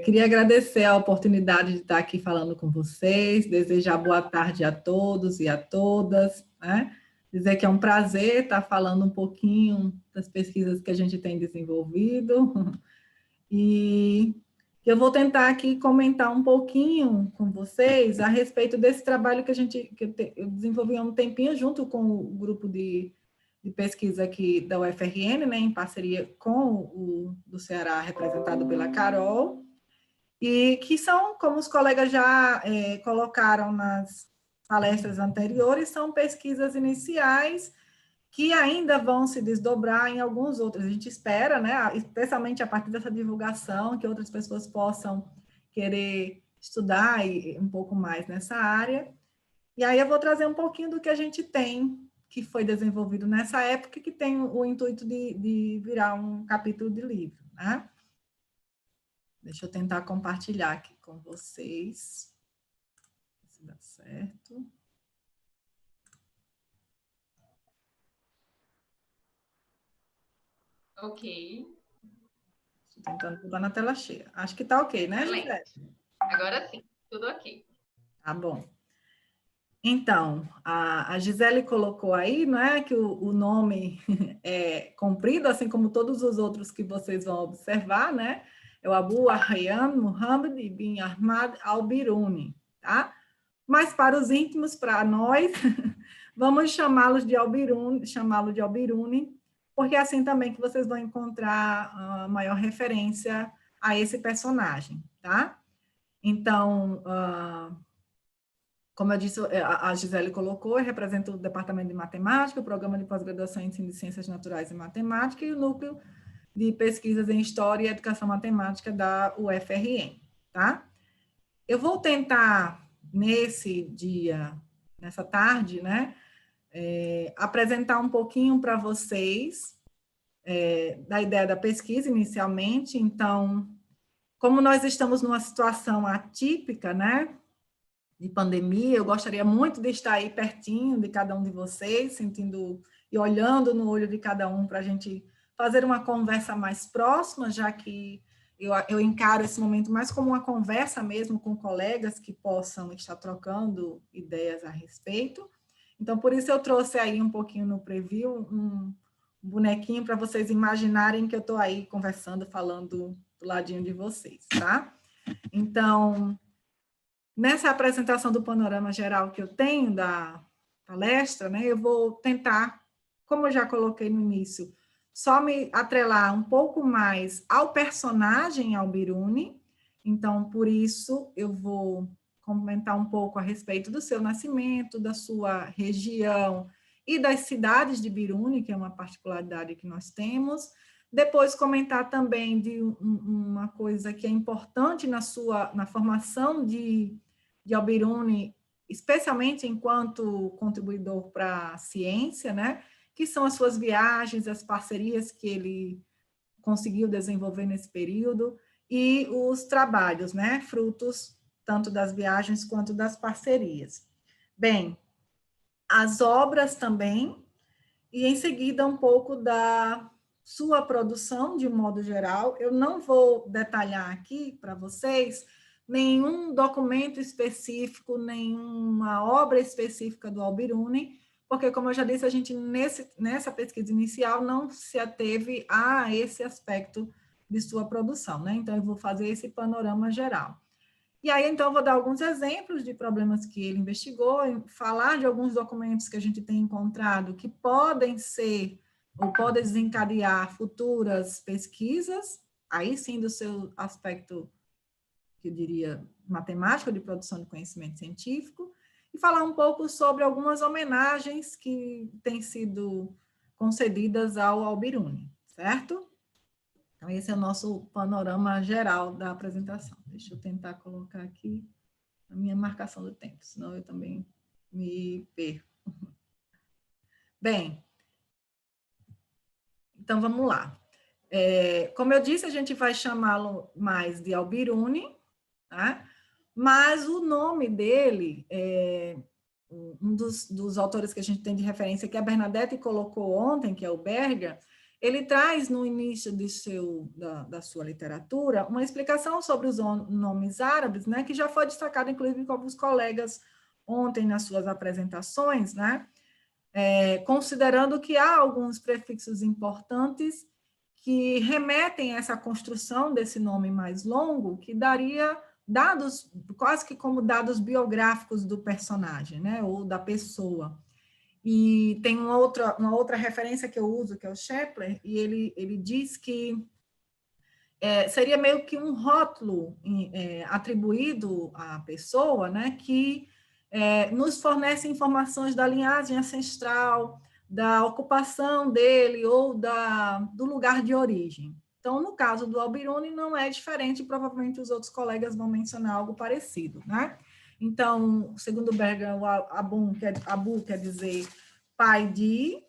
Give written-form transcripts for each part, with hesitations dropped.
Queria agradecer a oportunidade de estar aqui falando com vocês, desejar boa tarde a todos e a todas, né? Dizer que é um prazer estar falando um pouquinho das pesquisas que a gente tem desenvolvido e eu vou tentar aqui comentar um pouquinho com vocês a respeito desse trabalho que eu desenvolvi há um tempinho junto com o grupo de pesquisa aqui da UFRN, né, em parceria com o do Ceará, representado pela Carol, e que são, como os colegas já colocaram nas palestras anteriores, são pesquisas iniciais que ainda vão se desdobrar em alguns outros. A gente espera, né, especialmente a partir dessa divulgação, que outras pessoas possam querer estudar um pouco mais nessa área. E aí eu vou trazer um pouquinho do que a gente tem, que foi desenvolvido nessa época, que tem o intuito de virar um capítulo de livro, né? Deixa eu tentar compartilhar aqui com vocês, se dá certo. Ok. Estou tentando botar na tela cheia. Acho que está ok, né, Gisele? Agora sim, tudo ok. Tá bom. Então, a Gisele colocou aí, não é, que o nome é comprido, assim como todos os outros que vocês vão observar, né? É o Abu Ayyan Muhammad ibn Ahmad al-Biruni, tá? Mas para os íntimos, para nós, vamos chamá-lo de Al-Biruni, porque é assim também que vocês vão encontrar a maior referência a esse personagem, tá? Então, como eu disse, a Gisele colocou, representa o Departamento de Matemática, o Programa de Pós-Graduação em Ensino de Ciências Naturais e Matemática e o Núcleo de Pesquisas em História e Educação Matemática da UFRN, tá? Eu vou tentar, nessa tarde, né, apresentar um pouquinho para vocês da ideia da pesquisa inicialmente. Então, como nós estamos numa situação atípica, né, de pandemia, eu gostaria muito de estar aí pertinho de cada um de vocês, sentindo e olhando no olho de cada um para a gente fazer uma conversa mais próxima, já que eu encaro esse momento mais como uma conversa mesmo com colegas que possam estar trocando ideias a respeito. Então, por isso eu trouxe aí um pouquinho no preview, um bonequinho para vocês imaginarem que eu estou aí conversando, falando do ladinho de vocês, tá? Então, nessa apresentação do panorama geral que eu tenho da palestra, né, eu vou tentar, como eu já coloquei no início, só me atrelar um pouco mais ao personagem Al-Biruni. Então, por isso, eu vou comentar um pouco a respeito do seu nascimento, da sua região e das cidades de Biruni, que é uma particularidade que nós temos. Depois, comentar também de uma coisa que é importante na formação de Al-Biruni, especialmente enquanto contribuidor para a ciência, né? Que são as suas viagens, as parcerias que ele conseguiu desenvolver nesse período e os trabalhos, né? Frutos tanto das viagens quanto das parcerias. Bem, as obras também, e em seguida um pouco da sua produção, de um modo geral. Eu não vou detalhar aqui para vocês nenhum documento específico, nenhuma obra específica do Al-Biruni, porque, como eu já disse, a gente, nessa pesquisa inicial, não se ateve a esse aspecto de sua produção, né? Então, eu vou fazer esse panorama geral. E aí, então, eu vou dar alguns exemplos de problemas que ele investigou, falar de alguns documentos que a gente tem encontrado que podem ser ou podem desencadear futuras pesquisas, aí sim do seu aspecto, que eu diria, matemático, de produção de conhecimento científico, e falar um pouco sobre algumas homenagens que têm sido concedidas ao Al-Biruni, certo? Então, esse é o nosso panorama geral da apresentação. Deixa eu tentar colocar aqui a minha marcação do tempo, senão eu também me perco. Bem, então vamos lá. Como eu disse, a gente vai chamá-lo mais de Al-Biruni, tá? Mas o nome dele, um dos autores que a gente tem de referência, que a Bernadette colocou ontem, que é o Berger, ele traz no início da sua literatura uma explicação sobre os nomes árabes, né, que já foi destacado, inclusive, com alguns colegas ontem nas suas apresentações, né, considerando que há alguns prefixos importantes que remetem a essa construção desse nome mais longo, que daria dados, quase que como dados biográficos do personagem, né, ou da pessoa. E tem uma outra referência que eu uso, que é o Shepler, e ele diz que seria meio que um rótulo atribuído à pessoa, né, que nos fornece informações da linhagem ancestral, da ocupação dele ou do lugar de origem. Então, no caso do Al-Biruni, não é diferente, provavelmente os outros colegas vão mencionar algo parecido, né? Então, segundo Berger, o Abu quer dizer pai de,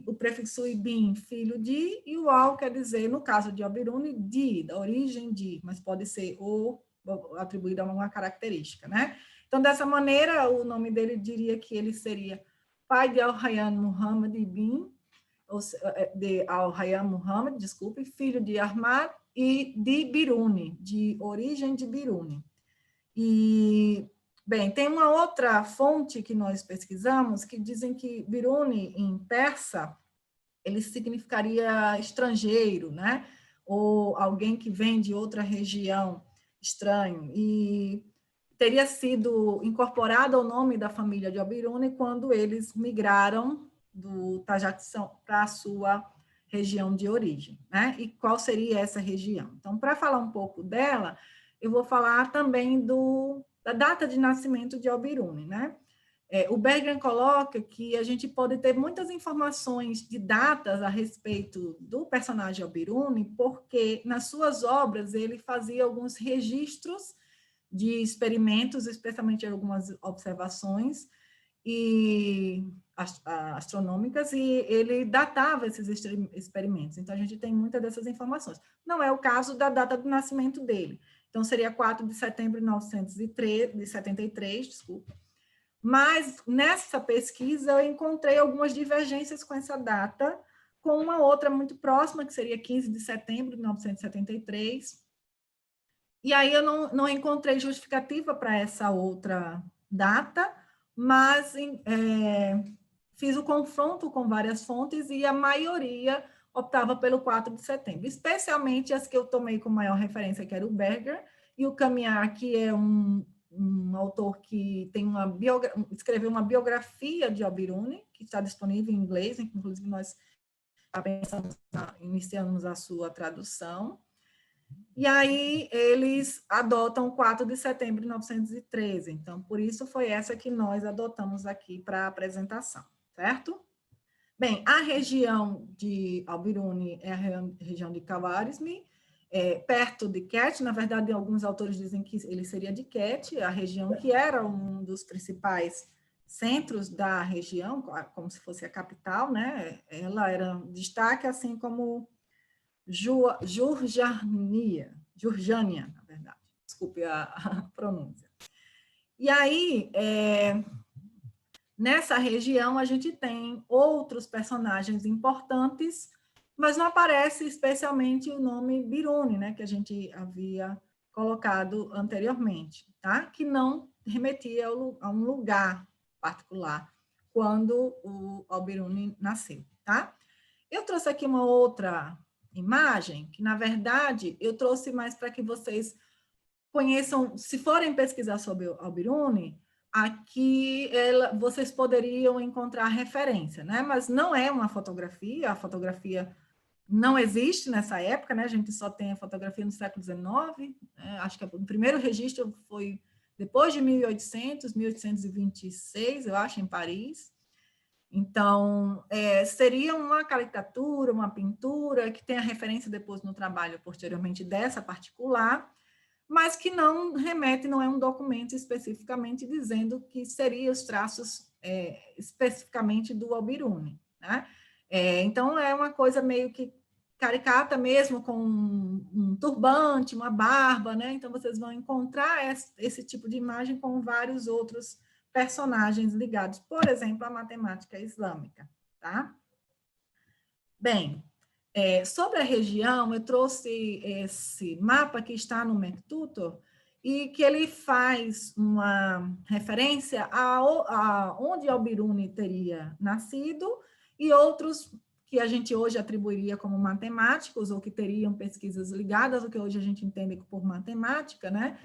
o prefixo ibin, filho de, e o al quer dizer, no caso de Al-Biruni, de, da origem de, mas pode ser ou atribuído a uma característica, né? Então, dessa maneira, o nome dele diria que ele seria pai de Al-Hayyan Muhammad ibn, de Al-Hayyan Muhammad, desculpe, filho de Ahmad e de Biruni, de origem de Biruni. E, bem, tem uma outra fonte que nós pesquisamos que dizem que Biruni, em persa, ele significaria estrangeiro, né? Ou alguém que vem de outra região, estranho. E teria sido incorporado ao nome da família de Al-Biruni quando eles migraram do Tajiquistão para a sua região de origem, né? E qual seria essa região? Então, para falar um pouco dela, eu vou falar também da data de nascimento de Al-Biruni, né? O Berggren coloca que a gente pode ter muitas informações de datas a respeito do personagem Al-Biruni, porque nas suas obras ele fazia alguns registros de experimentos, especialmente algumas observações astronômicas, e ele datava esses experimentos. Então, a gente tem muitas dessas informações. Não é o caso da data do nascimento dele. Então, seria 4 de setembro de 1973, desculpa. Mas, nessa pesquisa, eu encontrei algumas divergências com essa data, com uma outra muito próxima, que seria 15 de setembro de 1973. E aí eu não encontrei justificativa para essa outra data, mas fiz o confronto com várias fontes e a maioria optava pelo 4 de setembro, especialmente as que eu tomei como maior referência, que era o Berger, e o Kamiar, que é um autor que tem escreveu uma biografia de Al-Biruni, que está disponível em inglês, inclusive nós iniciamos a sua tradução. E aí eles adotam 4 de setembro de 1913. Então, por isso foi essa que nós adotamos aqui para a apresentação, certo? Bem, a região de Al-Biruni é a região de Khawarizmi, perto de Ket. Na verdade, alguns autores dizem que ele seria de Ket, a região que era um dos principais centros da região, como se fosse a capital, né? Ela era um destaque, assim como Jurjânia, na verdade, desculpe a pronúncia. E aí, nessa região, a gente tem outros personagens importantes, mas não aparece especialmente o nome Biruni, né, que a gente havia colocado anteriormente, tá? Que não remetia a um lugar particular quando o Al-Biruni nasceu, tá? Eu trouxe aqui uma outra imagem, que, na verdade, eu trouxe mais para que vocês conheçam, se forem pesquisar sobre o Al-Biruni, aqui vocês poderiam encontrar referência, né? Mas não é uma fotografia, a fotografia não existe nessa época, né? A gente só tem a fotografia no século XIX, né? Acho que o primeiro registro foi depois de 1800, 1826, eu acho, em Paris. Então, seria uma caricatura, uma pintura, que tem a referência depois no trabalho, posteriormente, dessa particular, mas que não remete, não é um documento especificamente dizendo que seriam os traços especificamente do Al-Biruni, né? Então, é uma coisa meio que caricata mesmo, com um turbante, uma barba, né? Então, vocês vão encontrar esse tipo de imagem com vários outros personagens ligados, por exemplo, à matemática islâmica, tá? Bem, Sobre a região, eu trouxe esse mapa que está no Merctutor e que ele faz uma referência a onde Al-Biruni teria nascido e outros que a gente hoje atribuiria como matemáticos ou que teriam pesquisas ligadas, o que hoje a gente entende por matemática, né?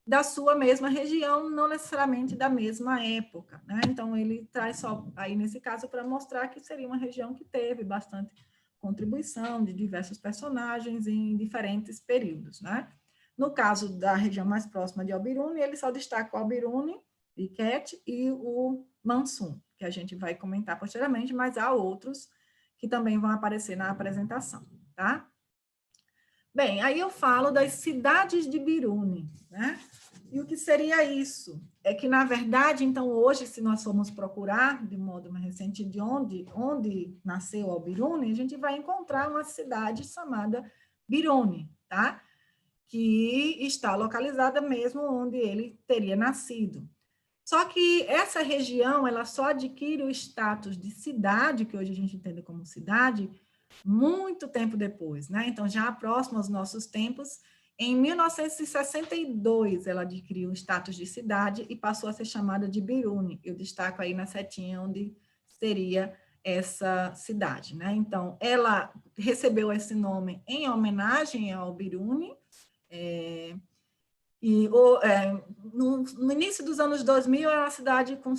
Da sua mesma região, não necessariamente da mesma época, né? Então, ele traz só aí, nesse caso, para mostrar que seria uma região que teve bastante contribuição de diversos personagens em diferentes períodos, né? No caso da região mais próxima de Al-Biruni, ele só destaca o Al-Biruni, Iquete e o Mansum, que a gente vai comentar posteriormente, mas há outros que também vão aparecer na apresentação, tá? Bem, aí eu falo das cidades de Biruni, né? E o que seria isso? É que, na verdade, então, hoje, se nós formos procurar, de modo mais recente, de onde nasceu Al-Biruni, a gente vai encontrar uma cidade chamada Biruni, tá? Que está localizada mesmo onde ele teria nascido. Só que essa região, ela só adquire o status de cidade, que hoje a gente entende como cidade, muito tempo depois, né? Então, já próximo aos nossos tempos, em 1962, ela adquiriu o status de cidade e passou a ser chamada de Biruni. Eu destaco aí na setinha onde seria essa cidade, né? Então, ela recebeu esse nome em homenagem ao Biruni, no início dos anos 2000, era uma cidade com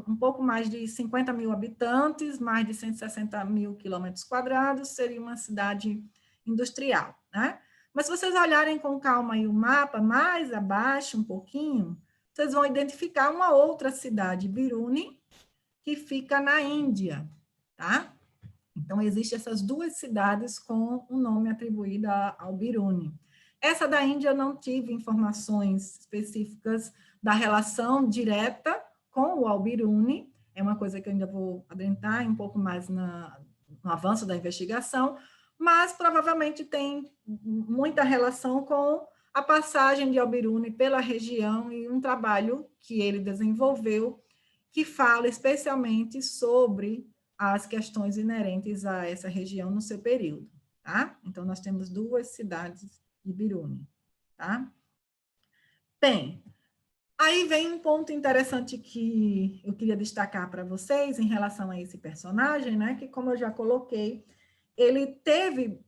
um pouco mais de 50 mil habitantes, mais de 160 mil quilômetros quadrados, seria uma cidade industrial, né? Mas se vocês olharem com calma aí o mapa, mais abaixo um pouquinho, vocês vão identificar uma outra cidade, Biruni, que fica na Índia, tá? Então, existem essas duas cidades com o nome atribuído ao Biruni. Essa da Índia eu não tive informações específicas da relação direta com o Al-Biruni, é uma coisa que eu ainda vou adentrar um pouco mais no avanço da investigação, mas provavelmente tem muita relação com a passagem de Al-Biruni pela região e um trabalho que ele desenvolveu que fala especialmente sobre as questões inerentes a essa região no seu período, tá? Então, nós temos duas cidades de Biruni, tá? Bem, aí vem um ponto interessante que eu queria destacar para vocês em relação a esse personagem, né? Que, como eu já coloquei, ele teve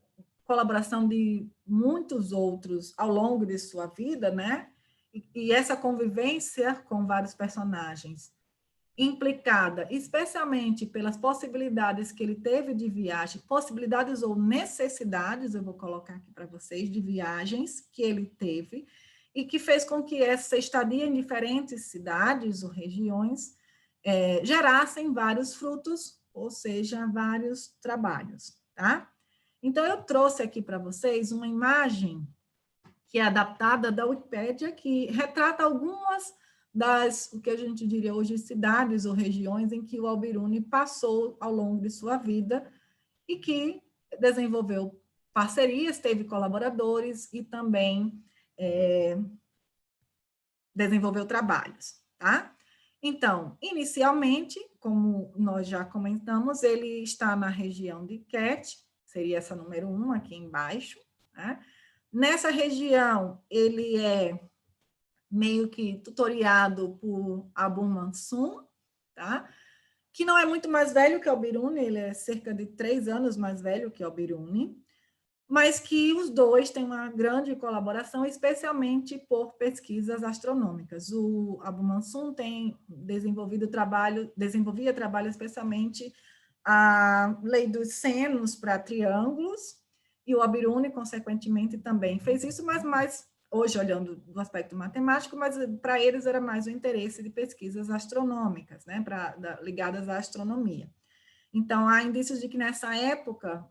colaboração de muitos outros ao longo de sua vida, né? E essa convivência com vários personagens implicada especialmente pelas possibilidades que ele teve de viagem, possibilidades ou necessidades, eu vou colocar aqui para vocês, de viagens que ele teve, e que fez com que essa estadia em diferentes cidades ou regiões gerassem vários frutos, ou seja, vários trabalhos, tá? Então, eu trouxe aqui para vocês uma imagem que é adaptada da Wikipédia, que retrata algumas o que a gente diria hoje, cidades ou regiões em que o Al-Biruni passou ao longo de sua vida e que desenvolveu parcerias, teve colaboradores e também desenvolveu trabalhos, tá? Então, inicialmente, como nós já comentamos, ele está na região de Ket, seria essa número 1 aqui embaixo, né? Nessa região, ele é meio que tutoriado por Abu Mansum, tá? Que não é muito mais velho que Al-Biruni, ele é cerca de 3 anos mais velho que Al-Biruni, mas que os dois têm uma grande colaboração, especialmente por pesquisas astronômicas. O Abu Mansum desenvolvia trabalho especialmente a lei dos senos para triângulos, e o Al-Biruni, consequentemente, também fez isso, mas mais hoje olhando do aspecto matemático, mas para eles era mais o interesse de pesquisas astronômicas, né, ligadas à astronomia. Então, há indícios de que nessa época,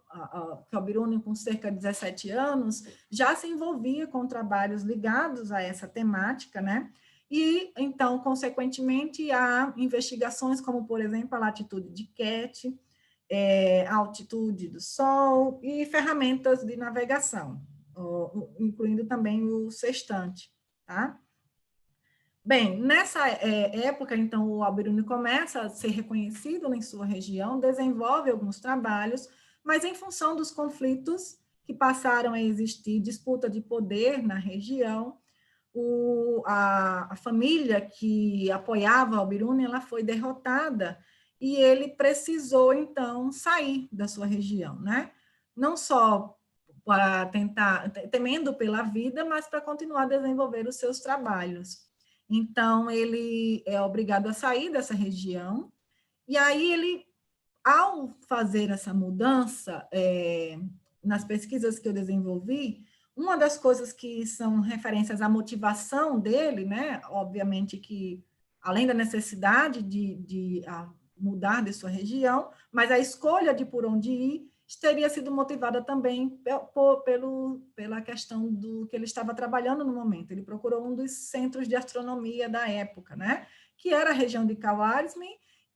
que Al-Biruni, com cerca de 17 anos, já se envolvia com trabalhos ligados a essa temática, né? E, então, consequentemente, há investigações como, por exemplo, a latitude de Ket, a altitude do Sol e ferramentas de navegação, incluindo também o sextante, tá? Bem, nessa época, então, o Al-Biruni começa a ser reconhecido em sua região, desenvolve alguns trabalhos, mas em função dos conflitos que passaram a existir, disputa de poder na região, a família que apoiava Al-Biruni, ela foi derrotada e ele precisou, então, sair da sua região, né? Não só para tentar, temendo pela vida, mas para continuar a desenvolver os seus trabalhos. Então, ele é obrigado a sair dessa região, e aí ele, ao fazer essa mudança, nas pesquisas que eu desenvolvi, uma das coisas que são referências à motivação dele, né, obviamente que, além da necessidade de mudar de sua região, mas a escolha de por onde ir teria sido motivada também pela questão do que ele estava trabalhando no momento. Ele procurou um dos centros de astronomia da época, né, que era a região de Khwarizmi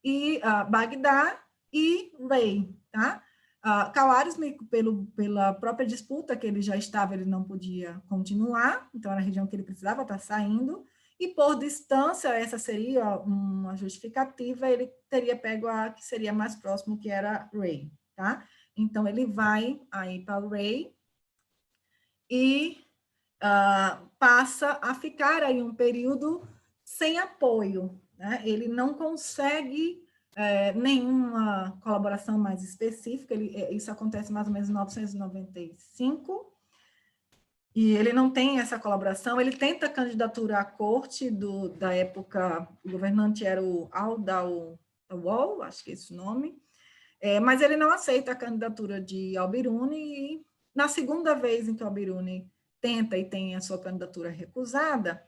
e Bagdá e Rey, tá? Khwarizmi, pela própria disputa que ele já estava, ele não podia continuar, então era a região que ele precisava estar saindo, e por distância, essa seria uma justificativa, ele teria pego a que seria mais próximo, que era Rey, tá? Então, ele vai aí para Rey e passa a ficar aí um período sem apoio, né? Ele não consegue nenhuma colaboração mais específica, isso acontece mais ou menos em 1995, e ele não tem essa colaboração, ele tenta candidatura à corte da época, o governante era o Al-Dawwal, acho que é esse o nome, mas ele não aceita a candidatura de Al-Biruni, e na segunda vez em que Al-Biruni tenta e tem a sua candidatura recusada,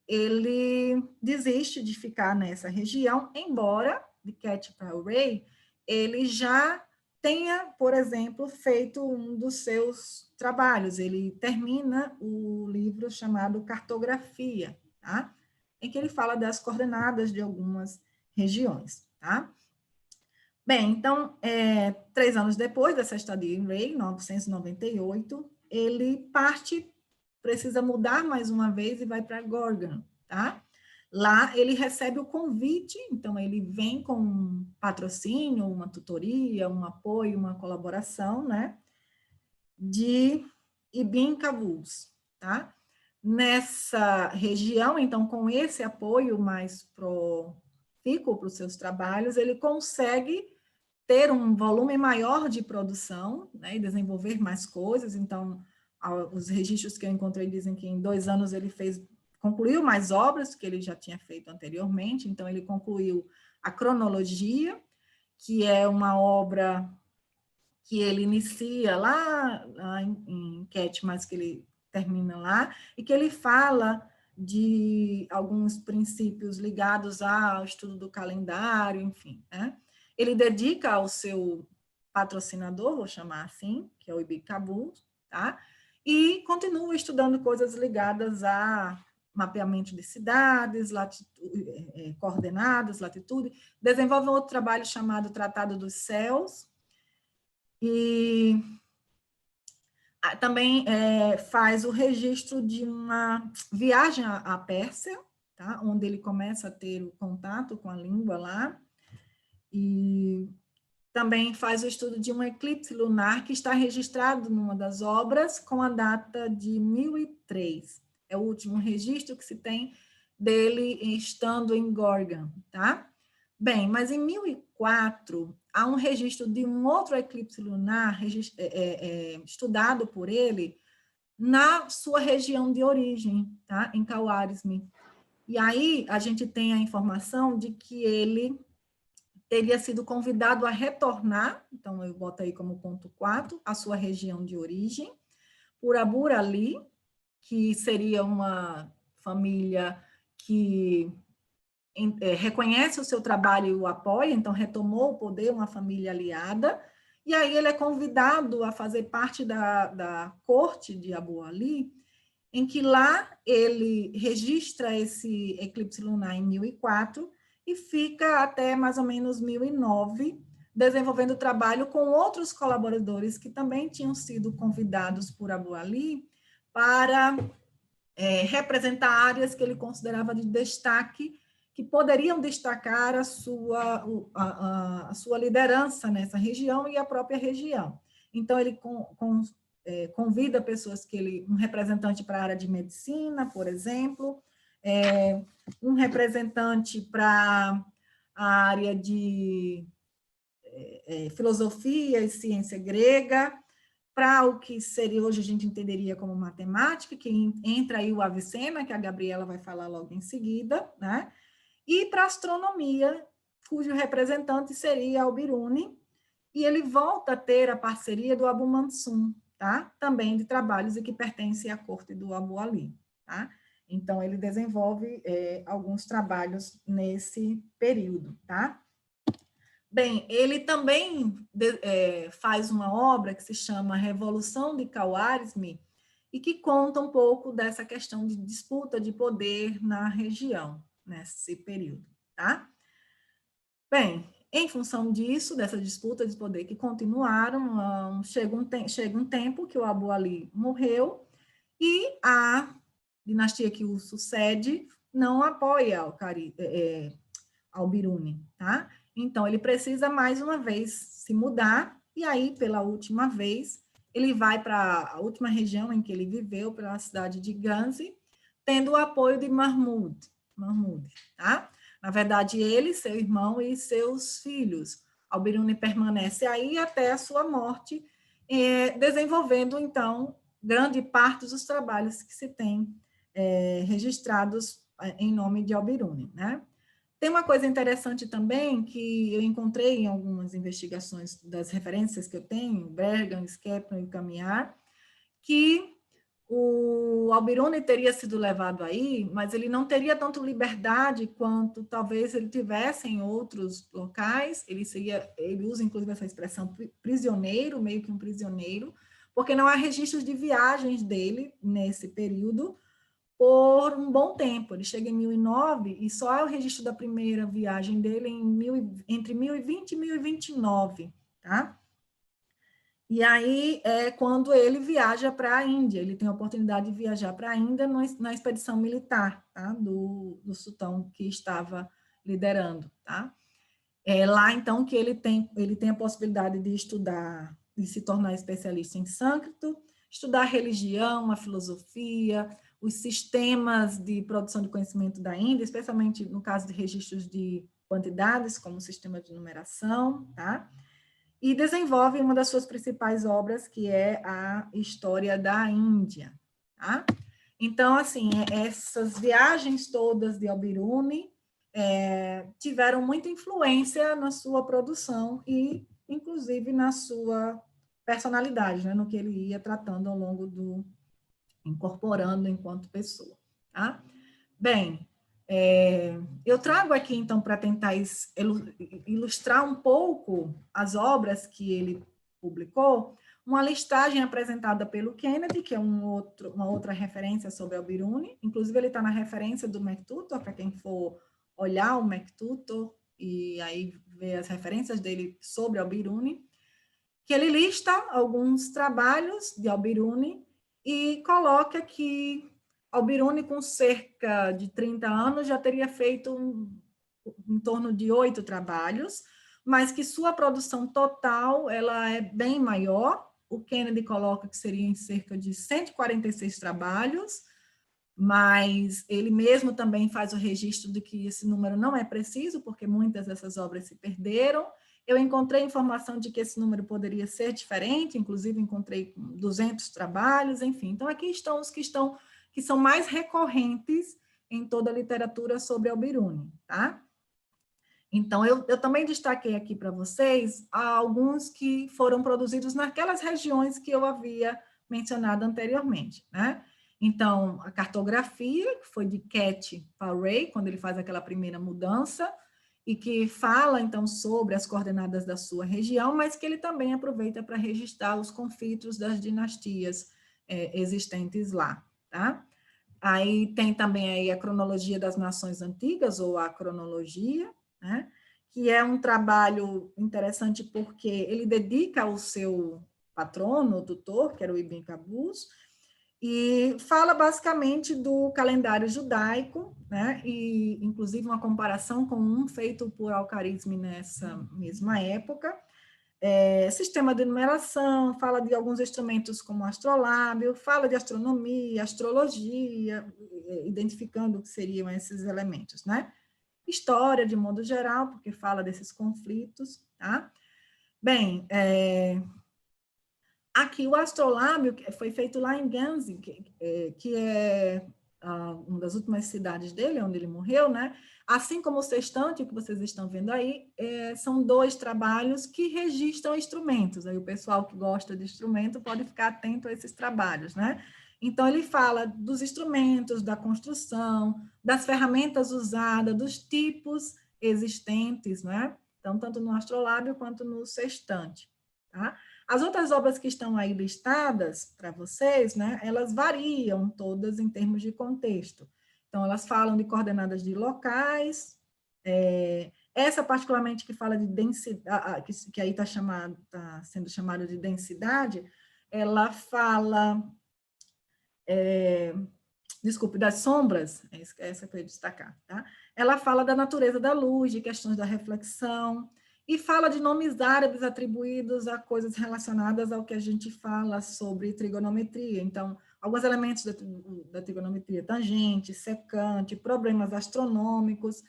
ele desiste de ficar nessa região, embora de Quetta para Rey, ele já tenha, por exemplo, feito um dos seus trabalhos. Ele termina o livro chamado Cartografia, tá? Em que ele fala das coordenadas de algumas regiões, tá? Bem, então, 3 anos depois dessa estadia em Rey, 1998, ele precisa mudar mais uma vez e vai para Gorgan, tá? Lá ele recebe o convite, então ele vem com um patrocínio, uma tutoria, um apoio, uma colaboração, né? De Ibn Qaboos, tá? Nessa região, então, com esse apoio mais profícuo para os seus trabalhos, ele consegue ter um volume maior de produção, né, e desenvolver mais coisas. Então, os registros que eu encontrei dizem que em 2 anos ele concluiu mais obras que ele já tinha feito anteriormente. Então, ele concluiu a cronologia, que é uma obra que ele inicia lá em Quetta, mas que ele termina lá, e que ele fala de alguns princípios ligados ao estudo do calendário, enfim, né? Ele dedica ao seu patrocinador, vou chamar assim, que é o Ibn Qaboos, tá? E continua estudando coisas ligadas a mapeamento de cidades, coordenadas, latitude, desenvolve um outro trabalho chamado Tratado dos Céus, e também faz o registro de uma viagem à Pérsia, tá? Onde ele começa a ter o contato com a língua lá, e também faz o estudo de um eclipse lunar que está registrado numa das obras com a data de 1003. É o último registro que se tem dele estando em Gorgan, tá? Bem, mas em 1004, há um registro de um outro eclipse lunar estudado por ele na sua região de origem, tá? Em Khwarizmi. E aí a gente tem a informação de que ele teria sido convidado a retornar, então eu boto aí como ponto 4, a sua região de origem, por Abu Ali, que seria uma família que reconhece o seu trabalho e o apoia, então retomou o poder, uma família aliada, e aí ele é convidado a fazer parte da corte de Abu Ali, em que lá ele registra esse eclipse lunar em 1004 e fica até mais ou menos 1009, desenvolvendo trabalho com outros colaboradores que também tinham sido convidados por Abu Ali para representar áreas que ele considerava de destaque, que poderiam destacar a sua liderança nessa região e a própria região. Então, ele convida pessoas um representante para a área de medicina, por exemplo, um representante para a área de filosofia e ciência grega, para o que seria hoje a gente entenderia como matemática, que entra aí o Avicena, que a Gabriela vai falar logo em seguida, né? E para astronomia, cujo representante seria Al-Biruni, e ele volta a ter a parceria do Abu Mansur, tá? Também de trabalhos e que pertence à corte do Abu Ali, tá? Então, ele desenvolve alguns trabalhos nesse período, tá? Bem, ele também faz uma obra que se chama Revolução de Khwarizmi e que conta um pouco dessa questão de disputa de poder na região, nesse período, tá? Bem, em função disso, dessa disputa de poder que continuaram, chega um tempo que o Abu Ali morreu e a dinastia que o sucede não apoia Al-Biruni, tá? Então, ele precisa, mais uma vez, se mudar, e aí, pela última vez, ele vai para a última região em que ele viveu, pela cidade de Ghazni, tendo o apoio de Mahmud, tá? Na verdade, ele, seu irmão e seus filhos. Al-Biruni permanece aí até a sua morte, desenvolvendo, então, grande parte dos trabalhos que se tem registrados em nome de Al-Biruni, né? Tem uma coisa interessante também que eu encontrei em algumas investigações das referências que eu tenho, Bergan, Skepner e Caminhar, que o Al-Biruni teria sido levado aí, mas ele não teria tanto liberdade quanto talvez ele tivesse em outros locais. Ele usa inclusive essa expressão prisioneiro, meio que um prisioneiro, porque não há registros de viagens dele nesse período, por um bom tempo. Ele chega em 1009 e só é o registro da primeira viagem dele entre 1020 e 1029, tá? E aí é quando ele viaja para a Índia, ele tem a oportunidade de viajar para a Índia na expedição militar, tá? do sultão que estava liderando, tá? É lá, então, que ele tem a possibilidade de estudar, de se tornar especialista em sânscrito, estudar a religião, a filosofia, os sistemas de produção de conhecimento da Índia, especialmente no caso de registros de quantidades, como o sistema de numeração, tá? E desenvolve uma das suas principais obras, que é a História da Índia, tá? Então, assim, essas viagens todas de Al-Biruni tiveram muita influência na sua produção e, inclusive, na sua personalidade, né? No que ele ia tratando ao longo incorporando enquanto pessoa, tá? Bem, eu trago aqui, então, para tentar ilustrar um pouco as obras que ele publicou, uma listagem apresentada pelo Kennedy, que é uma outra referência sobre Al-Biruni, inclusive ele está na referência do MacTutor, para quem for olhar o MacTutor e aí ver as referências dele sobre Al-Biruni, que ele lista alguns trabalhos de Al-Biruni e coloca que Al-Biruni, com cerca de 30 anos, já teria feito em torno de 8 trabalhos, mas que sua produção total ela é bem maior. O Kennedy coloca que seria em cerca de 146 trabalhos, mas ele mesmo também faz o registro de que esse número não é preciso, porque muitas dessas obras se perderam. Eu encontrei informação de que esse número poderia ser diferente, inclusive encontrei 200 trabalhos, enfim. Então, aqui estão os que são mais recorrentes em toda a literatura sobre Al-Biruni, tá? Então, eu também destaquei aqui para vocês alguns que foram produzidos naquelas regiões que eu havia mencionado anteriormente, né? Então, a cartografia, que foi de Cat Parray, quando ele faz aquela primeira mudança, e que fala, então, sobre as coordenadas da sua região, mas que ele também aproveita para registrar os conflitos das dinastias existentes lá, tá? Aí tem também aí a cronologia das nações antigas, ou a cronologia, né? Que é um trabalho interessante porque ele dedica ao seu patrono, o tutor, que era o Ibn Qabus, e fala basicamente do calendário judaico, né? E inclusive uma comparação com um feito por Al-Khwarizmi nessa mesma época, sistema de numeração, fala de alguns instrumentos como o astrolábio, fala de astronomia, astrologia, identificando o que seriam esses elementos, né? História, de modo geral, porque fala desses conflitos, tá? Bem, aqui o astrolábio foi feito lá em Guernsey, que é uma das últimas cidades dele, onde ele morreu, né? Assim como o sextante, que vocês estão vendo aí, são 2 trabalhos que registram instrumentos. Aí o pessoal que gosta de instrumento pode ficar atento a esses trabalhos, né? Então, ele fala dos instrumentos, da construção, das ferramentas usadas, dos tipos existentes, né? Então, tanto no astrolábio quanto no sextante, tá? As outras obras que estão aí listadas para vocês, né, elas variam todas em termos de contexto. Então, elas falam de coordenadas de locais, essa particularmente que fala de densidade, que aí está sendo chamada de densidade, ela fala, desculpe, das sombras, essa que eu ia destacar, tá? Ela fala da natureza da luz, de questões da reflexão, e fala de nomes árabes atribuídos a coisas relacionadas ao que a gente fala sobre trigonometria. Então, alguns elementos da trigonometria, tangente, secante, problemas astronômicos,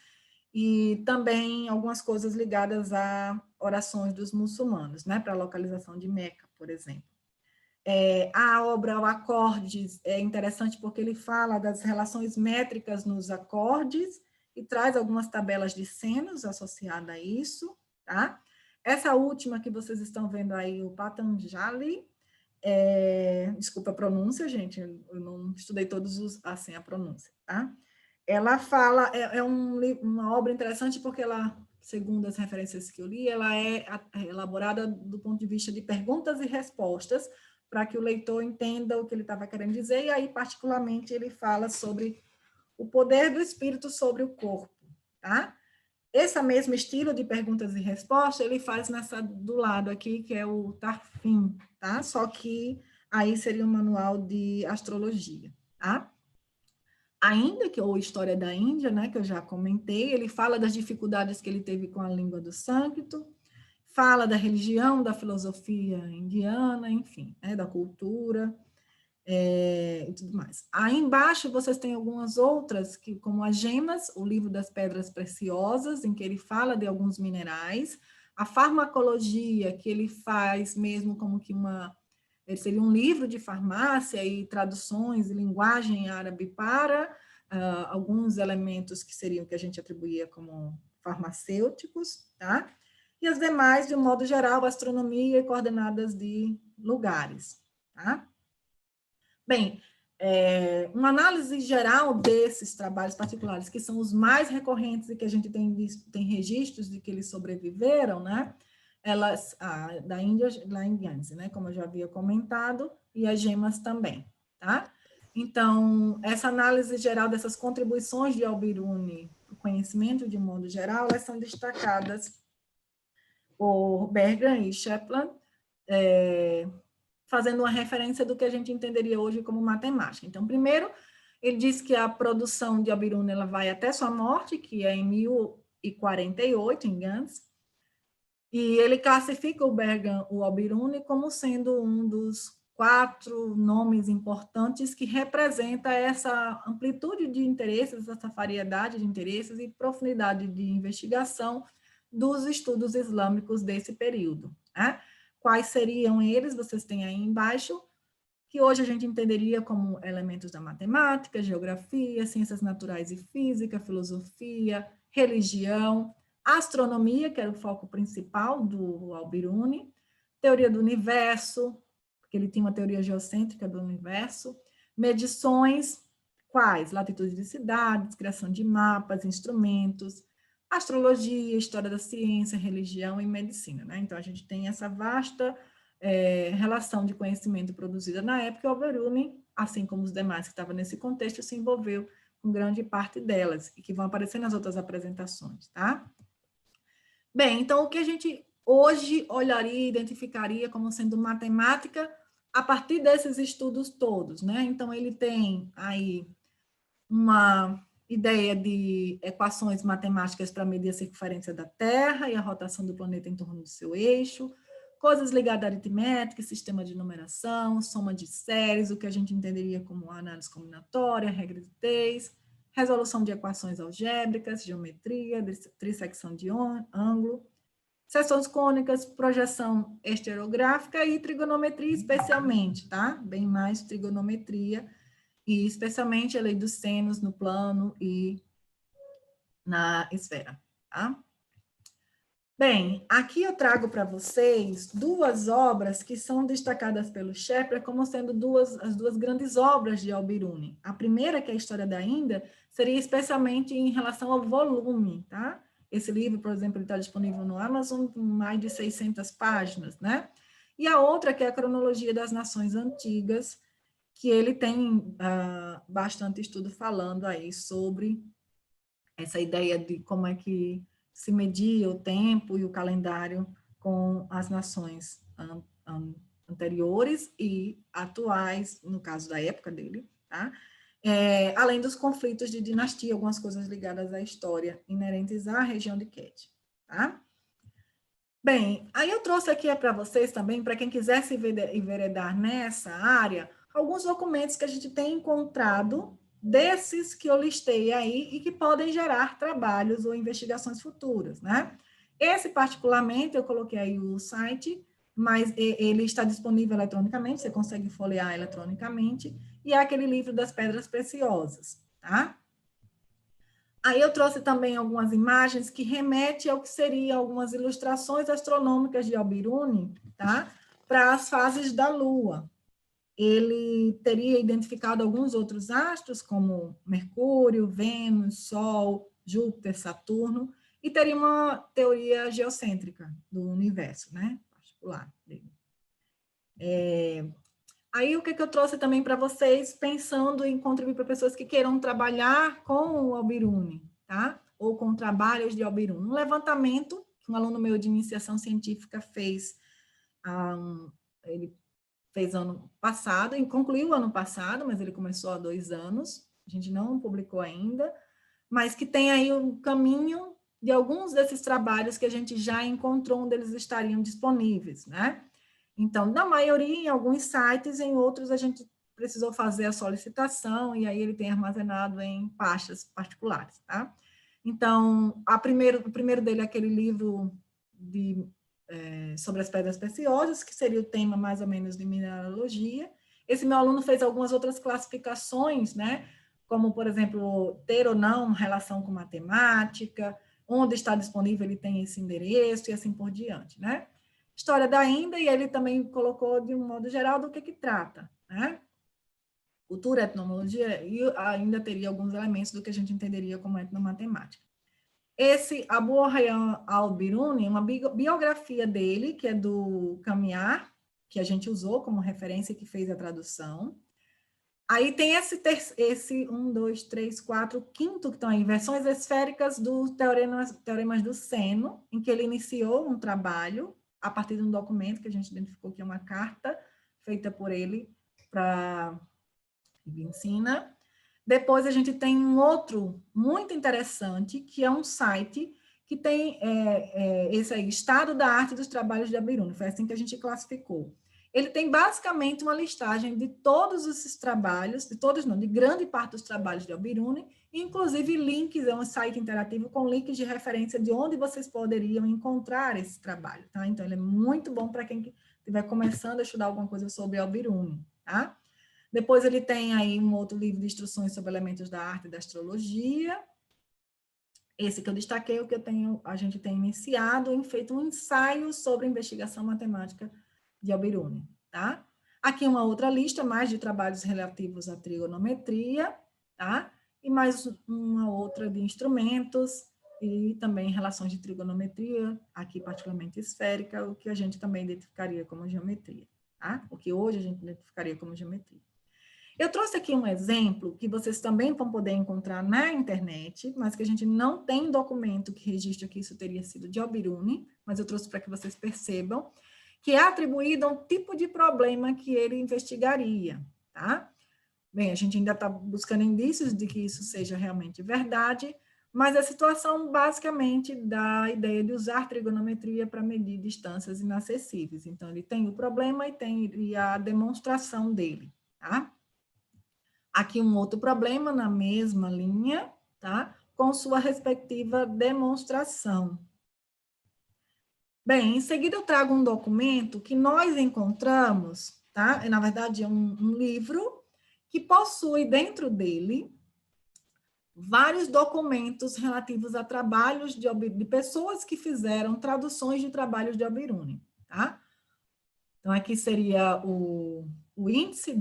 e também algumas coisas ligadas a orações dos muçulmanos, né, para a localização de Meca, por exemplo. A obra, o Acordes, é interessante porque ele fala das relações métricas nos acordes e traz algumas tabelas de senos associadas a isso, tá? Essa última que vocês estão vendo aí, o Patanjali, desculpa a pronúncia, gente, eu não estudei todos assim a pronúncia, tá? Ela fala, uma obra interessante porque ela, segundo as referências que eu li, ela é elaborada do ponto de vista de perguntas e respostas, para que o leitor entenda o que ele estava querendo dizer, e aí, particularmente, ele fala sobre o poder do espírito sobre o corpo, tá? Esse mesmo estilo de perguntas e respostas, ele faz do lado aqui, que é o Tarfin, tá? Só que aí seria um manual de astrologia, tá? Ainda que ou História da Índia, né, que eu já comentei, ele fala das dificuldades que ele teve com a língua do sânscrito, fala da religião, da filosofia indiana, enfim, né, da cultura, e tudo mais. Aí embaixo vocês têm algumas outras, como as gemas, o livro das pedras preciosas, em que ele fala de alguns minerais, a farmacologia, que ele faz mesmo como que seria um livro de farmácia e traduções e linguagem árabe para alguns elementos que seriam que a gente atribuía como farmacêuticos, tá? E as demais, de um modo geral, astronomia e coordenadas de lugares, tá? Bem, uma análise geral desses trabalhos particulares, que são os mais recorrentes e que a gente tem registros de que eles sobreviveram, né? Da Índia, lá em Guernsey, né? Como eu já havia comentado, e as gemas também, tá? Então, essa análise geral dessas contribuições de Al-Biruni para o conhecimento de modo geral, elas são destacadas por Bergman e Shepland, fazendo uma referência do que a gente entenderia hoje como matemática. Então, primeiro, ele diz que a produção de Al-Biruni ela vai até sua morte, que é em 1048, em Gans, e ele classifica o Al-Biruni como sendo um dos 4 nomes importantes que representa essa amplitude de interesses, essa variedade de interesses e profundidade de investigação dos estudos islâmicos desse período, né? Quais seriam eles? Vocês têm aí embaixo, que hoje a gente entenderia como elementos da matemática, geografia, ciências naturais e física, filosofia, religião, astronomia, que era o foco principal do Al-Biruni, teoria do universo, porque ele tinha uma teoria geocêntrica do universo, medições, quais? Latitude de cidades, criação de mapas, instrumentos, astrologia, história da ciência, religião e medicina, né? Então, a gente tem essa vasta relação de conhecimento produzida na época, e o Al-Biruni, assim como os demais que estavam nesse contexto, se envolveu com grande parte delas, e que vão aparecer nas outras apresentações, tá? Bem, então, o que a gente hoje olharia e identificaria como sendo matemática a partir desses estudos todos, né? Então, ele tem aí uma ideia de equações matemáticas para medir a circunferência da Terra e a rotação do planeta em torno do seu eixo, coisas ligadas à aritmética, sistema de numeração, soma de séries, o que a gente entenderia como análise combinatória, regra de Thales, resolução de equações algébricas, geometria, trissecção de ângulo, seções cônicas, projeção estereográfica e trigonometria especialmente, tá? Bem mais trigonometria, e especialmente a lei dos senos no plano e na esfera, tá? Bem, aqui eu trago para vocês duas obras que são destacadas pelo Scheffer como sendo as duas grandes obras de Al-Biruni. A primeira, que é a História da Índia, seria especialmente em relação ao volume, tá? Esse livro, por exemplo, está disponível no Amazon com mais de 600 páginas, né? E a outra, que é a Cronologia das Nações Antigas, que ele tem bastante estudo falando aí sobre essa ideia de como é que se media o tempo e o calendário com as nações anteriores e atuais, no caso da época dele, tá? Além dos conflitos de dinastia, algumas coisas ligadas à história inerentes à região de Ket, tá? Bem, aí eu trouxe aqui para vocês também, para quem quiser se enveredar nessa área, alguns documentos que a gente tem encontrado desses que eu listei aí e que podem gerar trabalhos ou investigações futuras, né? Esse, particularmente, eu coloquei aí o site, mas ele está disponível eletronicamente, você consegue folhear eletronicamente, e é aquele livro das pedras preciosas, tá? Aí eu trouxe também algumas imagens que remetem ao que seriam algumas ilustrações astronômicas de Al-Biruni, tá? Para as fases da Lua. Ele teria identificado alguns outros astros, como Mercúrio, Vênus, Sol, Júpiter, Saturno, e teria uma teoria geocêntrica do universo, né? Particular dele. Aí, o que eu trouxe também para vocês, pensando em contribuir para pessoas que queiram trabalhar com o Al-Biruni, tá? Ou com trabalhos de Al-Biruni. Um levantamento que um aluno meu de iniciação científica fez, ele fez ano passado, e concluiu ano passado, mas ele começou há 2 anos, a gente não publicou ainda, mas que tem aí um caminho de alguns desses trabalhos que a gente já encontrou onde eles estariam disponíveis, né? Então, na maioria, em alguns sites, em outros a gente precisou fazer a solicitação e aí ele tem armazenado em pastas particulares, tá? Então, o primeiro dele é aquele livro sobre as pedras preciosas, que seria o tema mais ou menos de mineralogia. Esse meu aluno fez algumas outras classificações, né? Como, por exemplo, ter ou não relação com matemática, onde está disponível ele tem esse endereço e assim por diante, né? História da Índia, e ele também colocou, de um modo geral, do que trata, né? Cultura, etnologia, e ainda teria alguns elementos do que a gente entenderia como etnomatemática. Esse Abu Hayyan al-Biruni, uma biografia dele, que é do Caminhar, que a gente usou como referência, que fez a tradução. Aí tem esse 1, 2, 3, 4, quinto, que estão aí, versões esféricas dos teoremas do seno, em que ele iniciou um trabalho a partir de um documento que a gente identificou que é uma carta feita por ele para Ensina. Depois a gente tem um outro muito interessante, que é um site que tem esse aí, Estado da Arte dos Trabalhos de Al-Biruni, foi assim que a gente classificou. Ele tem basicamente uma listagem de todos esses trabalhos, de grande parte dos trabalhos de Al-Biruni, inclusive links, é um site interativo com links de referência de onde vocês poderiam encontrar esse trabalho, tá? Então, ele é muito bom para quem estiver começando a estudar alguma coisa sobre Al-Biruni, tá? Depois ele tem aí um outro livro de instruções sobre elementos da arte e da astrologia. Esse que eu destaquei, o que a gente tem iniciado em feito um ensaio sobre investigação matemática de Al-Biruni, tá? Aqui uma outra lista, mais de trabalhos relativos à trigonometria, tá? E mais uma outra de instrumentos e também relações de trigonometria, aqui particularmente esférica, o que a gente também identificaria como geometria, tá? O que hoje a gente identificaria como geometria. Eu trouxe aqui um exemplo que vocês também vão poder encontrar na internet, mas que a gente não tem documento que registre que isso teria sido de Al-Biruni, mas eu trouxe para que vocês percebam, que é atribuído a um tipo de problema que ele investigaria, tá? Bem, a gente ainda está buscando indícios de que isso seja realmente verdade, mas a situação basicamente da ideia de usar trigonometria para medir distâncias inacessíveis. Então, ele tem o problema e a demonstração dele, tá? Aqui um outro problema na mesma linha, tá? Com sua respectiva demonstração. Bem, em seguida eu trago um documento que nós encontramos, tá? Na verdade, é um livro que possui dentro dele vários documentos relativos a trabalhos de pessoas que fizeram traduções de trabalhos de Al-Biruni, tá? Então, aqui seria o índice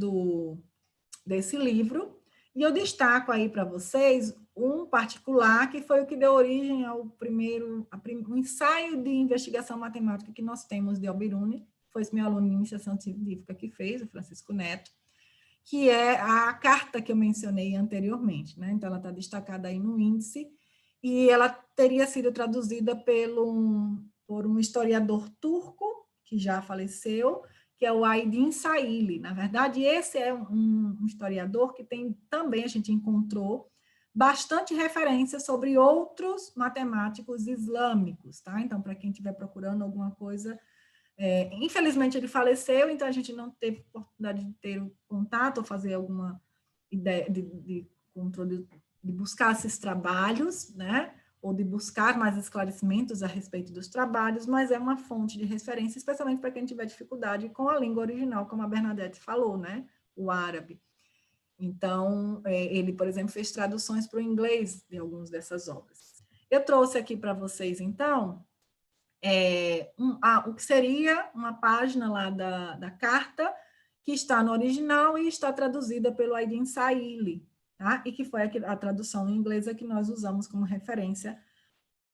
desse livro, e eu destaco aí para vocês um particular que foi o que deu origem ao o ensaio de investigação matemática que nós temos de Al-Biruni, foi esse meu aluno de iniciação científica que fez, o Francisco Neto, que é a carta que eu mencionei anteriormente, né? Então, ela está destacada aí no índice, e ela teria sido traduzida por um historiador turco, que já faleceu, que é o Aydin Saili. Na verdade, esse é um historiador que tem também, a gente encontrou, bastante referência sobre outros matemáticos islâmicos, tá? Então, para quem estiver procurando alguma coisa... infelizmente, ele faleceu, então a gente não teve oportunidade de ter um contato ou fazer alguma ideia de controle, de buscar esses trabalhos, né? Ou de buscar mais esclarecimentos a respeito dos trabalhos, mas é uma fonte de referência, especialmente para quem tiver dificuldade com a língua original, como a Bernadette falou, né? O árabe. Então, ele, por exemplo, fez traduções para o inglês de algumas dessas obras. Eu trouxe aqui para vocês, então, o que seria uma página lá da carta, que está no original e está traduzida pelo Aydin Saili, tá? E que foi a tradução inglesa que nós usamos como referência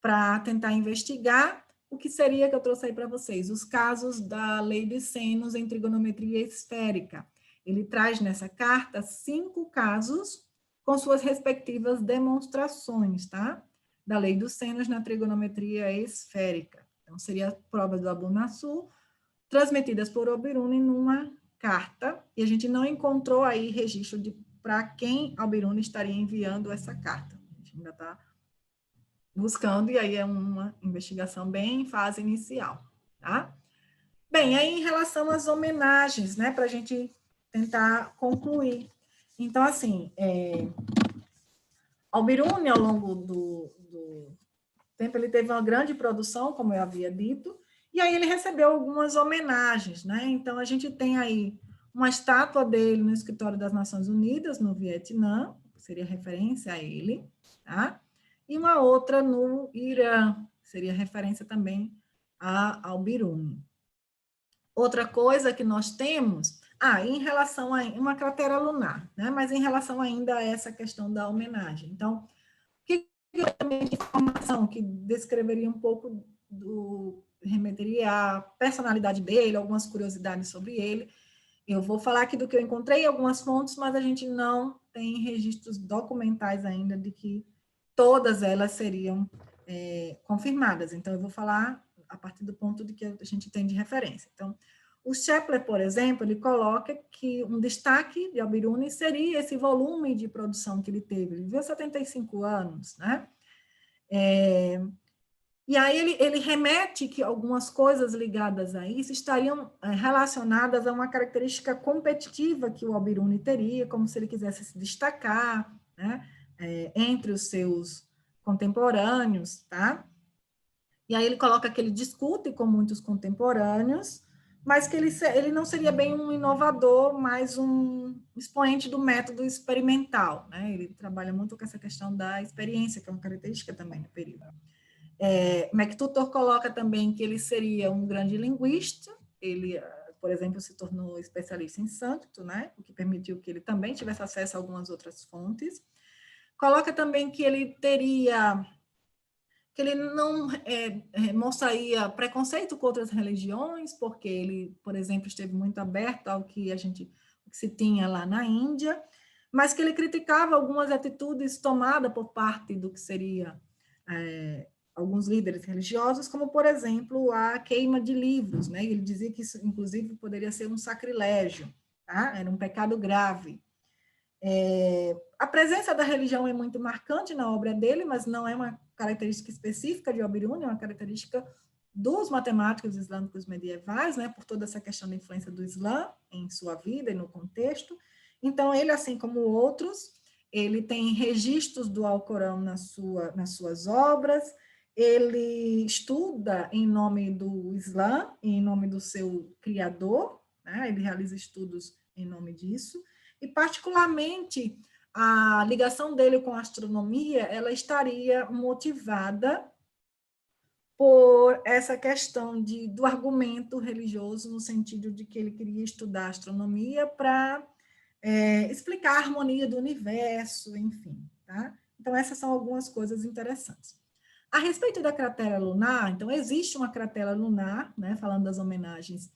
para tentar investigar o que seria que eu trouxe aí para vocês, os casos da lei de senos em trigonometria esférica. Ele traz nessa carta 5 casos com suas respectivas demonstrações, tá? Da lei dos senos na trigonometria esférica. Então, seria a prova do Abu Nassur, transmitidas por Al-Biruni numa carta, e a gente não encontrou aí registro para quem Al-Biruni estaria enviando essa carta. A gente ainda está buscando, e aí é uma investigação bem em fase inicial, tá? Bem, aí em relação às homenagens, né, para a gente tentar concluir. Então, assim, Al-Biruni, ao longo do tempo, ele teve uma grande produção, como eu havia dito, e aí ele recebeu algumas homenagens, né? Então, a gente tem aí uma estátua dele no Escritório das Nações Unidas, no Vietnã, seria referência a ele, tá? E uma outra no Irã, seria referência também ao Biruni. Outra coisa que nós temos, em relação a uma cratera lunar, né? Mas em relação ainda a essa questão da homenagem. Então, o que também de informação que descreveria um pouco remeteria à personalidade dele, algumas curiosidades sobre ele. Eu vou falar aqui do que eu encontrei em algumas fontes, mas a gente não tem registros documentais ainda de que todas elas seriam confirmadas. Então, eu vou falar a partir do ponto de que a gente tem de referência. Então, o Shepler, por exemplo, ele coloca que um destaque de Al-Biruni seria esse volume de produção que ele teve. Ele viveu 75 anos, né? E aí ele remete que algumas coisas ligadas a isso estariam relacionadas a uma característica competitiva que o Al-Biruni teria, como se ele quisesse se destacar, né? Entre os seus contemporâneos, tá? E aí ele coloca que ele discute com muitos contemporâneos, mas que ele não seria bem um inovador, mas um expoente do método experimental, né? Ele trabalha muito com essa questão da experiência, que é uma característica também do período. MacTutor coloca também que ele seria um grande linguista, ele, por exemplo, se tornou especialista em sânscrito, né? O que permitiu que ele também tivesse acesso a algumas outras fontes. Coloca também que ele não mostraria preconceito com outras religiões, porque ele, por exemplo, esteve muito aberto ao que se tinha lá na Índia, mas que ele criticava algumas atitudes tomadas por parte do que seria alguns líderes religiosos, como, por exemplo, a queima de livros, né? Ele dizia que isso, inclusive, poderia ser um sacrilégio, tá? Era um pecado grave. a presença da religião é muito marcante na obra dele, mas não é uma característica específica de Al-Biruni, é uma característica dos matemáticos islâmicos medievais, né, por toda essa questão da influência do Islã em sua vida e no contexto. Então, ele, assim como outros, ele tem registros do Alcorão nas suas obras, ele estuda em nome do Islã, em nome do seu criador, né, ele realiza estudos em nome disso, e particularmente a ligação dele com a astronomia, ela estaria motivada por essa questão do argumento religioso, no sentido de que ele queria estudar astronomia para explicar a harmonia do universo, enfim. Tá? Então, essas são algumas coisas interessantes. A respeito da cratera lunar, então, existe uma cratera lunar, né, falando das homenagens,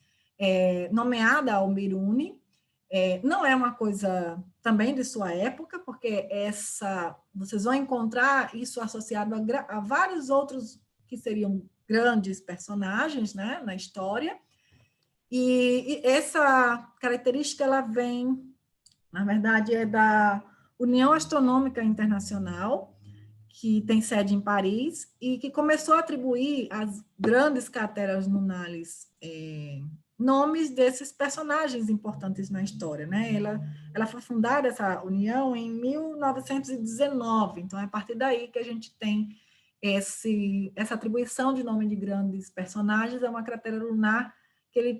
nomeada ao Biruni. Não é uma coisa também de sua época, porque vocês vão encontrar isso associado a vários outros que seriam grandes personagens, né, na história, e essa característica ela vem, na verdade, é da União Astronômica Internacional, que tem sede em Paris, e que começou a atribuir às grandes crateras lunares nomes desses personagens importantes na história, né? Ela foi fundada, essa união, em 1919, então é a partir daí que a gente tem essa atribuição de nome de grandes personagens a uma cratera lunar que ele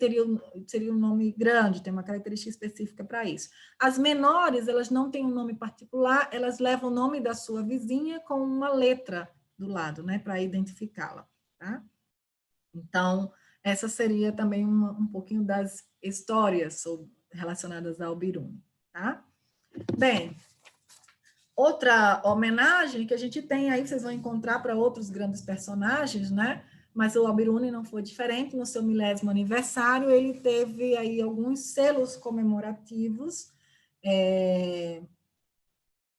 seria um nome grande, tem uma característica específica para isso. As menores, elas não têm um nome particular, elas levam o nome da sua vizinha com uma letra do lado, né, para identificá-la, tá? Então, essa seria também um pouquinho das histórias relacionadas ao Biruni, tá? Bem, outra homenagem que a gente tem aí, vocês vão encontrar para outros grandes personagens, né? Mas o Al-Biruni não foi diferente. No seu 10º aniversário, ele teve aí alguns selos comemorativos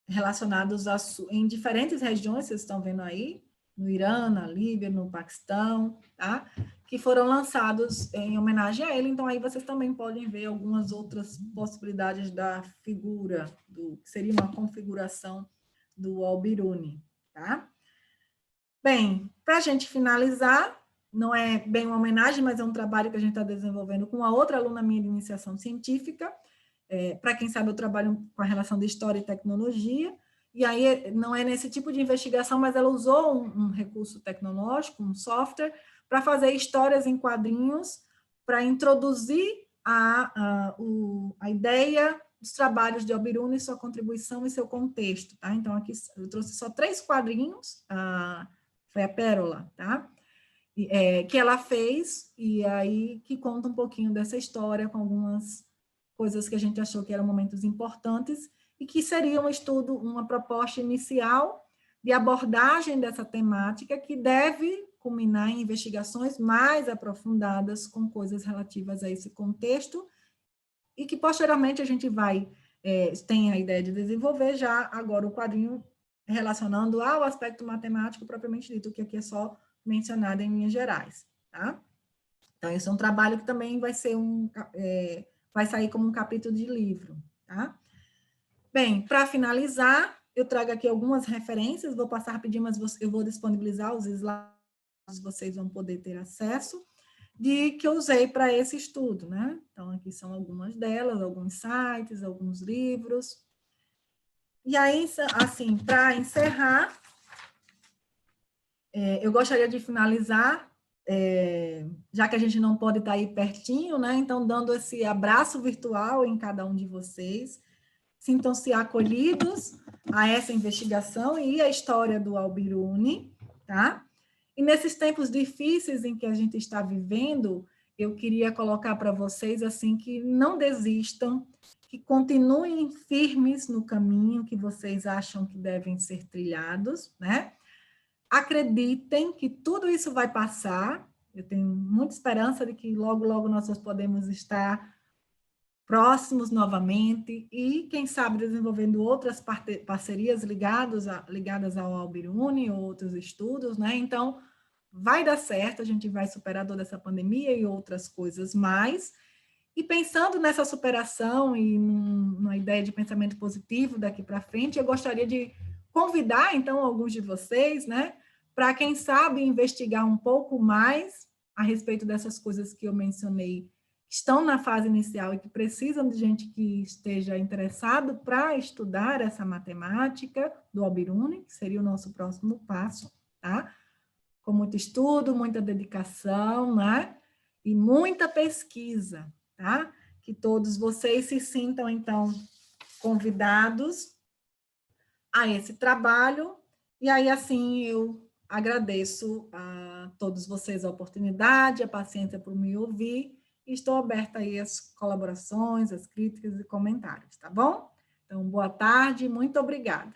relacionados em diferentes regiões, vocês estão vendo aí, no Irã, na Líbia, no Paquistão, tá? Que foram lançados em homenagem a ele. Então, aí vocês também podem ver algumas outras possibilidades da figura, que seria uma configuração do Al-Biruni, tá? Bem, para a gente finalizar, não é bem uma homenagem, mas é um trabalho que a gente está desenvolvendo com uma outra aluna minha de iniciação científica. Para quem sabe, eu trabalho com a relação de história e tecnologia, e aí não é nesse tipo de investigação, mas ela usou um recurso tecnológico, um software, para fazer histórias em quadrinhos, para introduzir a ideia dos trabalhos de Al-Biruni, sua contribuição e seu contexto. Tá? Então, aqui eu trouxe só 3 quadrinhos, foi a Pérola, tá? Que ela fez, e aí que conta um pouquinho dessa história, com algumas coisas que a gente achou que eram momentos importantes, e que seria um estudo, uma proposta inicial de abordagem dessa temática, que deve culminar em investigações mais aprofundadas com coisas relativas a esse contexto, e que posteriormente a gente tem a ideia de desenvolver já agora o quadrinho relacionando ao aspecto matemático propriamente dito, que aqui é só mencionado em linhas gerais, tá? Então, esse é um trabalho que também vai sair como um capítulo de livro, tá? Bem, para finalizar, eu trago aqui algumas referências, vou passar rapidinho, mas eu vou disponibilizar os slides, vocês vão poder ter acesso, que eu usei para esse estudo, né? Então, aqui são algumas delas, alguns sites, alguns livros. E aí, assim, para encerrar, eu gostaria de finalizar, já que a gente não pode estar aí pertinho, né? Então, dando esse abraço virtual em cada um de vocês. Sintam-se acolhidos a essa investigação e a história do Al-Biruni, tá? E nesses tempos difíceis em que a gente está vivendo, eu queria colocar para vocês, assim, que não desistam, que continuem firmes no caminho que vocês acham que devem ser trilhados, né? Acreditem que tudo isso vai passar. Eu tenho muita esperança de que logo, logo nós podemos estar próximos novamente e, quem sabe, desenvolvendo outras parcerias ligadas ao Al-Biruni ou outros estudos, né? Então, vai dar certo, a gente vai superar toda essa pandemia e outras coisas mais. E pensando nessa superação e numa ideia de pensamento positivo daqui para frente, eu gostaria de convidar, então, alguns de vocês, né, para, quem sabe, investigar um pouco mais a respeito dessas coisas que eu mencionei, que estão na fase inicial e que precisam de gente que esteja interessado para estudar essa matemática do Al-Biruni, que seria o nosso próximo passo, tá? Com muito estudo, muita dedicação, né? E muita pesquisa, tá? Que todos vocês se sintam, então, convidados a esse trabalho, e aí, assim, eu agradeço a todos vocês a oportunidade, a paciência por me ouvir, e estou aberta aí às colaborações, às críticas e comentários, tá bom? Então, boa tarde, muito obrigada.